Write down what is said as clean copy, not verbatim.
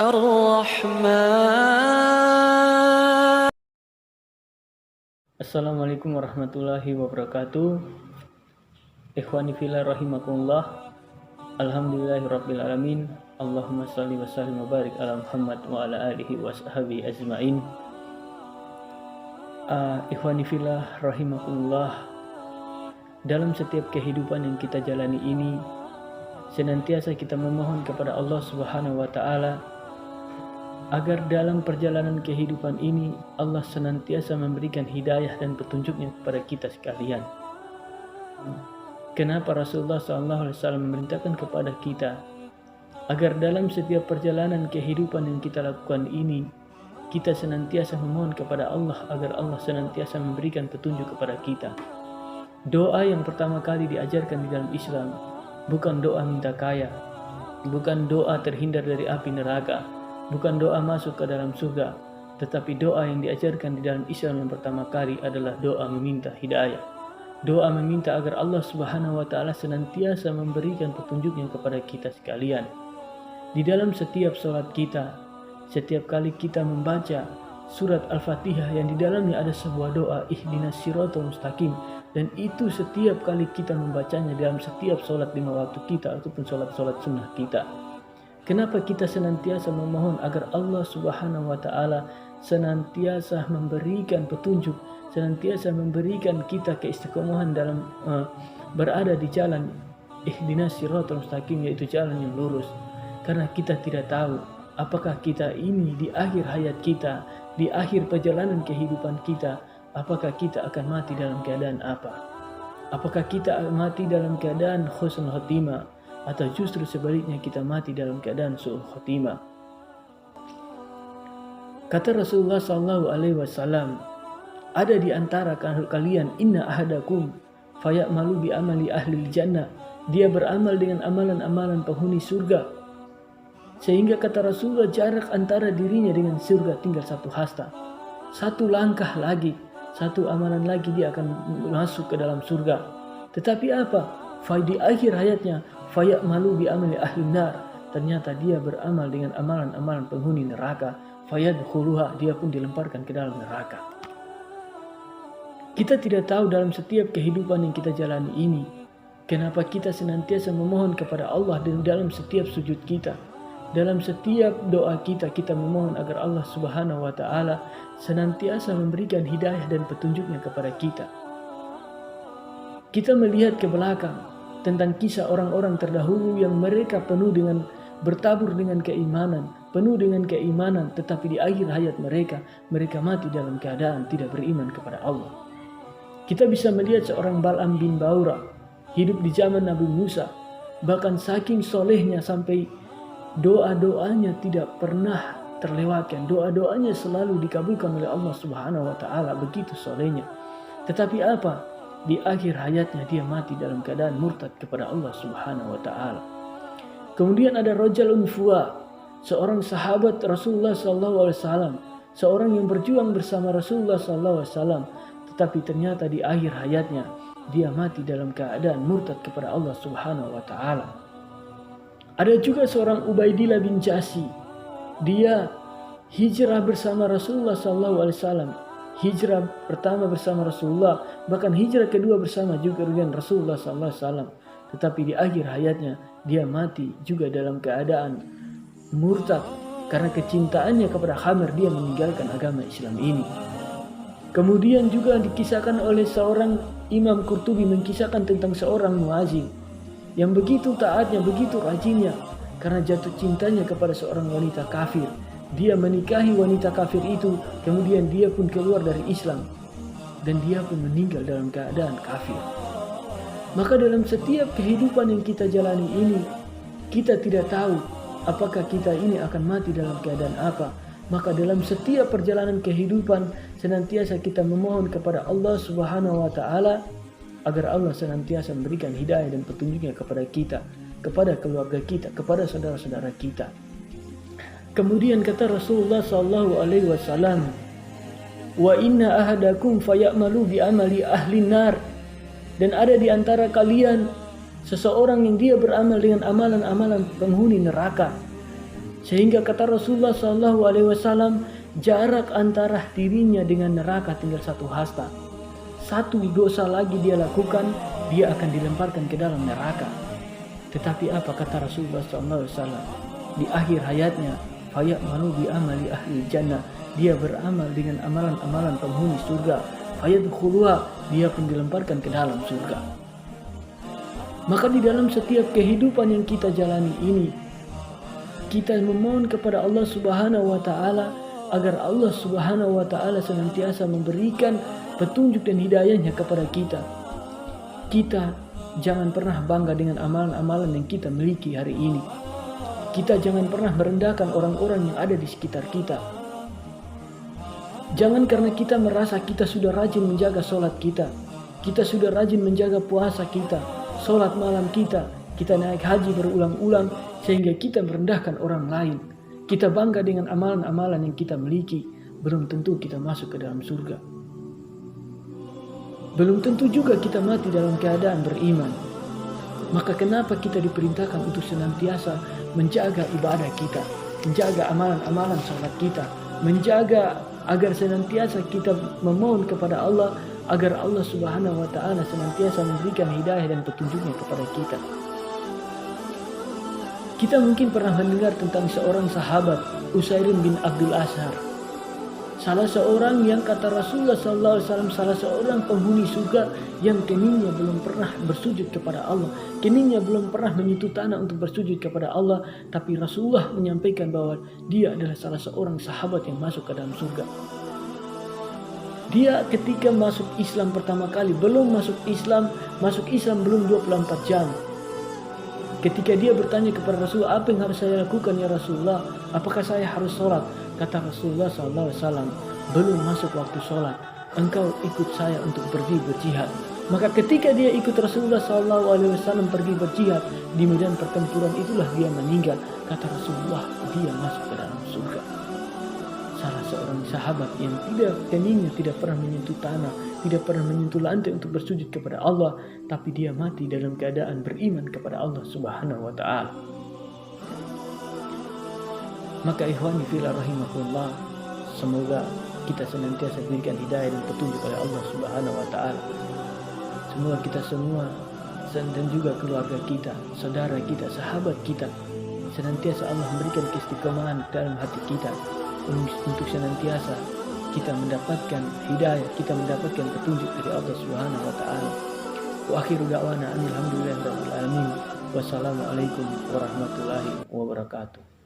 الرحمن. Assalamualaikum warahmatullahi wabarakatuh. Ikhwani fillah rahimakumullah. Alhamdulillahirabbil alamin. Allahumma shalli wa sallim wa barik ala Muhammad wa ala alihi wa sahbihi ajmain. Ikhwani fillah rahimakumullah. Dalam setiap kehidupan yang kita jalani ini, senantiasa kita memohon kepada Allah Subhanahu wa taala agar dalam perjalanan kehidupan ini Allah senantiasa memberikan hidayah dan petunjuknya kepada kita sekalian. Kenapa Rasulullah SAW memerintahkan kepada kita agar dalam setiap perjalanan kehidupan yang kita lakukan ini kita senantiasa memohon kepada Allah agar Allah senantiasa memberikan petunjuk kepada kita. Doa yang pertama kali diajarkan di dalam Islam bukan doa minta kaya, bukan doa terhindar dari api neraka, bukan doa masuk ke dalam surga, tetapi doa yang diajarkan di dalam Islam yang pertama kali adalah doa meminta hidayah. Doa meminta agar Allah Subhanahu wa taala senantiasa memberikan petunjuknya kepada kita sekalian. Di dalam setiap sholat kita, setiap kali kita membaca surat Al-Fatihah yang di dalamnya ada sebuah doa ihdinas siratal mustaqim, dan itu setiap kali kita membacanya dalam setiap sholat 5 waktu kita ataupun sholat sunnah kita. Kenapa kita senantiasa memohon agar Allah Subhanahu wa taala senantiasa memberikan petunjuk, senantiasa memberikan kita keistiqomahan dalam berada di jalan ihdinas siratal mustaqim, yaitu jalan yang lurus. Karena kita tidak tahu apakah kita ini di akhir hayat kita, di akhir perjalanan kehidupan kita, apakah kita akan mati dalam keadaan apa? Apakah kita mati dalam keadaan husnul khotimah atau justru sebaliknya kita mati dalam keadaan su'ul khotimah? Kata Rasulullah SAW, ada di antara kalian inna ahadakum fayamalu bi amali ahli jannah, dia beramal dengan amalan-amalan penghuni surga. Sehingga kata Rasulullah jarak antara dirinya dengan surga tinggal satu hasta, satu langkah lagi, satu amalan lagi dia akan masuk ke dalam surga. Tetapi apa? Di akhir hayatnya fayamalu bi amali ahli nar, ternyata dia beramal dengan amalan-amalan penghuni neraka, fayadkhuluha, dia pun dilemparkan ke dalam neraka. Kita tidak tahu dalam setiap kehidupan yang kita jalani ini, kenapa kita senantiasa memohon kepada Allah dan dalam setiap sujud kita, dalam setiap doa kita, kita memohon agar Allah Subhanahu wa taala senantiasa memberikan hidayah dan petunjuknya kepada kita. Kita melihat ke belakang tentang kisah orang-orang terdahulu yang mereka penuh dengan bertabur dengan keimanan, tetapi di akhir hayat mereka mati dalam keadaan tidak beriman kepada Allah. Kita bisa melihat seorang Bal'am bin Baura hidup di zaman Nabi Musa, bahkan saking solehnya sampai doa-doanya tidak pernah terlewatkan, doa-doanya selalu dikabulkan oleh Allah Subhanahu wa taala, begitu solehnya. Tetapi apa? Di akhir hayatnya dia mati dalam keadaan murtad kepada Allah Subhanahu wa taala. Kemudian ada Rajulun Fuwa, seorang sahabat Rasulullah SAW, seorang yang berjuang bersama Rasulullah SAW, tetapi ternyata di akhir hayatnya dia mati dalam keadaan murtad kepada Allah Subhanahu wa taala. Ada juga seorang Ubaidillah bin Jasi, dia hijrah bersama Rasulullah SAW, hijrah pertama bersama Rasulullah, bahkan hijrah kedua bersama juga dengan Rasulullah SAW. Tetapi di akhir hayatnya dia mati juga dalam keadaan murtad karena kecintaannya kepada khamr, dia meninggalkan agama Islam ini. Kemudian juga dikisahkan oleh seorang Imam Qurtubi, mengisahkan tentang seorang muazin yang begitu taatnya, begitu rajinnya, karena jatuh cintanya kepada seorang wanita kafir. Dia menikahi wanita kafir itu, kemudian dia pun keluar dari Islam dan dia pun meninggal dalam keadaan kafir. Maka dalam setiap kehidupan yang kita jalani ini, kita tidak tahu apakah kita ini akan mati dalam keadaan apa. Maka dalam setiap perjalanan kehidupan senantiasa kita memohon kepada Allah Subhanahu wa taala agar Allah senantiasa memberikan hidayah dan petunjuknya kepada kita, kepada keluarga kita, kepada saudara-saudara kita. Kemudian kata Rasulullah SAW, wa inna ahadakum fayamalu bi amali ahli nar, dan ada di antara kalian seseorang yang dia beramal dengan amalan-amalan penghuni neraka. Sehingga kata Rasulullah SAW, jarak antara dirinya dengan neraka tinggal 1 hasta. 1 dosa lagi dia lakukan, dia akan dilemparkan ke dalam neraka. Tetapi apa kata Rasulullah SAW? Di akhir hayatnya, faya'malu bi amali ahli jannah. Dia beramal dengan amalan-amalan penghuni surga. Fayadkhuluha, dia pun dilemparkan ke dalam surga. Maka di dalam setiap kehidupan yang kita jalani ini, kita memohon kepada Allah Subhanahu wa taala agar Allah Subhanahu wa taala senantiasa memberikan petunjuk dan hidayahnya kepada kita. Kita jangan pernah bangga dengan amalan-amalan yang kita miliki hari ini. Kita jangan pernah merendahkan orang-orang yang ada di sekitar kita. Jangan karena kita merasa kita sudah rajin menjaga sholat kita sudah rajin menjaga puasa kita, sholat malam kita naik haji berulang-ulang, sehingga kita merendahkan orang lain. Kita bangga dengan amalan-amalan yang kita miliki, belum tentu kita masuk ke dalam surga. Belum tentu juga kita mati dalam keadaan beriman. Maka kenapa kita diperintahkan untuk senantiasa menjaga ibadah kita, menjaga amalan-amalan sholat kita, menjaga agar senantiasa kita memohon kepada Allah, agar Allah Subhanahu wa taala senantiasa memberikan hidayah dan petunjuknya kepada kita. Kita mungkin pernah mendengar tentang seorang sahabat, Usairim bin Abdul Ashar. Salah seorang yang kata Rasulullah SAW, salah seorang penghuni surga yang keningnya belum pernah bersujud kepada Allah. Keningnya belum pernah menyentuh tanah untuk bersujud kepada Allah. Tapi Rasulullah menyampaikan bahwa dia adalah salah seorang sahabat yang masuk ke dalam surga. Dia ketika masuk Islam pertama kali, belum masuk Islam belum 24 jam. Ketika dia bertanya kepada Rasulullah, apa yang harus saya lakukan ya Rasulullah? Apakah saya harus sholat? Kata Rasulullah SAW, belum masuk waktu sholat, engkau ikut saya untuk pergi berjihad. Maka ketika dia ikut Rasulullah SAW pergi berjihad, di medan pertempuran itulah dia meninggal. Kata Rasulullah, dia masuk ke dalam surga. Salah seorang sahabat yang keningnya tidak pernah menyentuh tanah, tidak pernah menyentuh lantai untuk bersujud kepada Allah, tapi dia mati dalam keadaan beriman kepada Allah Subhanahu wa taala. Maka ikhwani fillah rahimakumullah, semoga kita senantiasa diberikan hidayah dan petunjuk oleh Allah Subhanahu wa taala. Semoga kita semua dan juga keluarga kita, saudara kita, sahabat kita, senantiasa Allah memberikan keistiqomahan dalam hati kita untuk senantiasa kita mendapatkan hidayah, kita mendapatkan petunjuk dari Allah Subhanahu wa taala. Wa akhiru da'wana alhamdulillahirabbil alamin. Wassalamualaikum warahmatullahi wabarakatuh.